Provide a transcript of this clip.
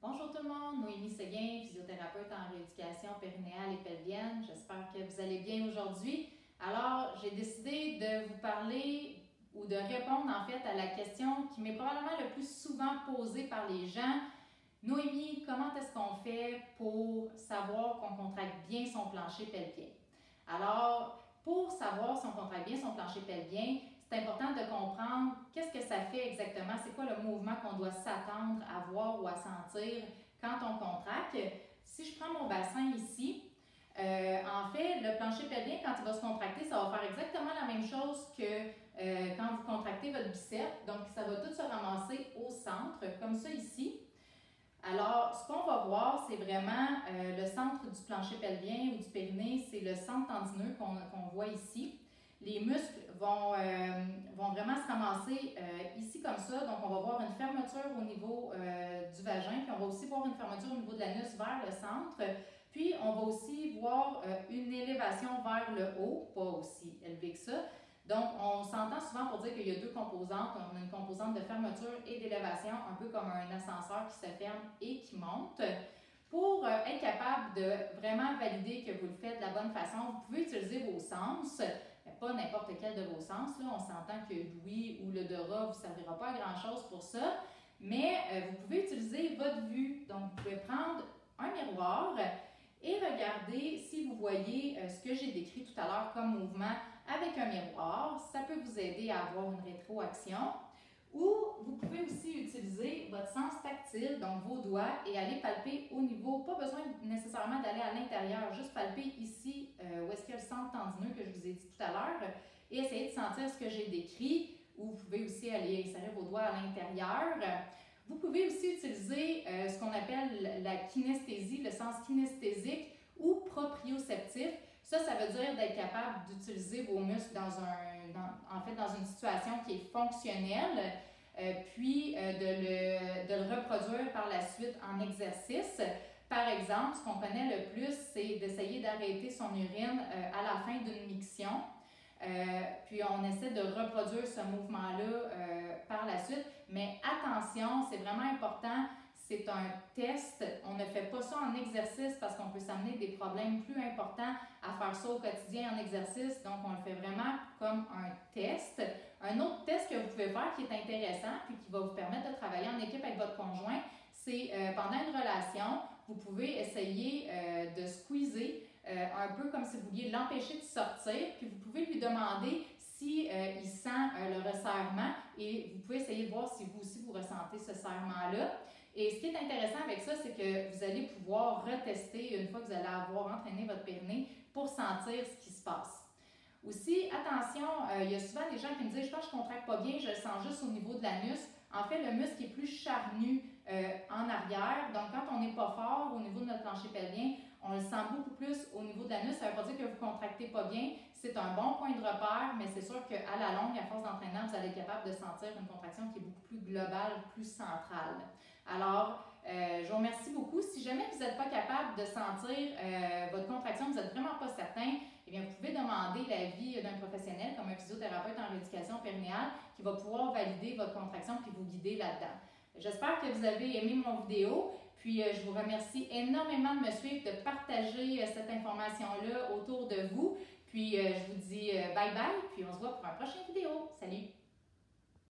Bonjour tout le monde, Noémie Séguin, physiothérapeute en rééducation périnéale et pelvienne. J'espère que vous allez bien aujourd'hui. Alors, j'ai décidé de vous parler ou de répondre en fait à la question qui m'est probablement le plus souvent posée par les gens. Noémie, comment est-ce qu'on fait pour savoir qu'on contracte bien son plancher pelvien? Alors, pour savoir si on contracte bien son plancher pelvien, c'est important de comprendre qu'est-ce que ça fait exactement, c'est quoi le mouvement qu'on doit s'attendre à voir ou à sentir quand on contracte. Si je prends mon bassin ici, en fait, le plancher pelvien, quand il va se contracter, ça va faire exactement la même chose que quand vous contractez votre biceps. Donc, ça va tout se ramasser au centre, comme ça ici. Alors, ce qu'on va voir, c'est vraiment le centre du plancher pelvien ou du périnée, c'est le centre tendineux qu'on voit ici. Les muscles vont vraiment se ramasser ici comme ça. Donc, on va voir une fermeture au niveau du vagin, puis on va aussi voir une fermeture au niveau de l'anus vers le centre. Puis, on va aussi voir une élévation vers le haut, pas aussi élevé que ça. Donc, on s'entend souvent pour dire qu'il y a deux composantes. On a une composante de fermeture et d'élévation, un peu comme un ascenseur qui se ferme et qui monte. Pour être capable de vraiment valider que vous le faites de la bonne façon, vous pouvez utiliser vos sens, mais pas n'importe quel de vos sens. Là. On s'entend que l'ouïe ou l'odorat ne vous servira pas à grand-chose pour ça, mais vous pouvez utiliser votre vue. Donc, vous pouvez prendre un miroir et regarder si vous voyez ce que j'ai décrit tout à l'heure comme mouvement avec un miroir. Ça peut vous aider à avoir une rétroaction. Ou vous pouvez aussi utiliser votre sens tactile, donc vos doigts, et aller palper au niveau, pas besoin nécessairement d'aller à l'intérieur, juste palper ici où est-ce qu'il y a le centre tendineux que je vous ai dit tout à l'heure, et essayer de sentir ce que j'ai décrit, ou vous pouvez aussi aller insérer vos doigts à l'intérieur. Vous pouvez aussi utiliser ce qu'on appelle la kinesthésie, le sens kinesthésique ou proprioceptif. Ça veut dire d'être capable d'utiliser vos muscles dans une situation qui est fonctionnelle, puis de le reproduire par la suite en exercice. Par exemple, ce qu'on connaît le plus, c'est d'essayer d'arrêter son urine à la fin d'une miction. Puis on essaie de reproduire ce mouvement-là par la suite. Mais attention, c'est vraiment important, c'est un test. On ne fait pas ça en exercice parce qu'on peut s'amener des problèmes plus importants à faire ça au quotidien en exercice. Donc, on le fait vraiment comme un test. Un autre test que vous pouvez faire qui est intéressant puis qui va vous permettre de travailler en équipe avec votre conjoint, c'est pendant une relation, vous pouvez essayer de squeezer un peu comme si vous vouliez l'empêcher de sortir, puis vous pouvez lui demander si il sent le resserrement et vous pouvez essayer de voir si vous aussi vous ressentez ce serrement-là. Et ce qui est intéressant avec ça, c'est que vous allez pouvoir retester une fois que vous allez avoir entraîné votre périnée pour sentir ce qui se passe. Aussi, attention, il y a souvent des gens qui me disent « Je pense que je ne contracte pas bien, je le sens juste au niveau de l'anus ». En fait, le muscle est plus charnu en arrière. Donc, quand on n'est pas fort au niveau de notre plancher pelvien, on le sent beaucoup plus au niveau de l'anus. Ça ne veut pas dire que vous ne contractez pas bien. C'est un bon point de repère, mais c'est sûr qu'à la longue, à force d'entraînement, vous allez être capable de sentir une contraction qui est beaucoup plus globale, plus centrale. Alors, je vous remercie beaucoup. Si jamais vous n'êtes pas capable de sentir votre contraction, vous n'êtes vraiment pas certain, eh bien, vous pouvez demander l'avis d'un professionnel comme un physiothérapeute en rééducation périnéale qui va pouvoir valider votre contraction puis vous guider là-dedans. J'espère que vous avez aimé mon vidéo, puis je vous remercie énormément de me suivre, de partager cette information-là autour de vous. Puis je vous dis bye bye, puis on se voit pour une prochaine vidéo. Salut!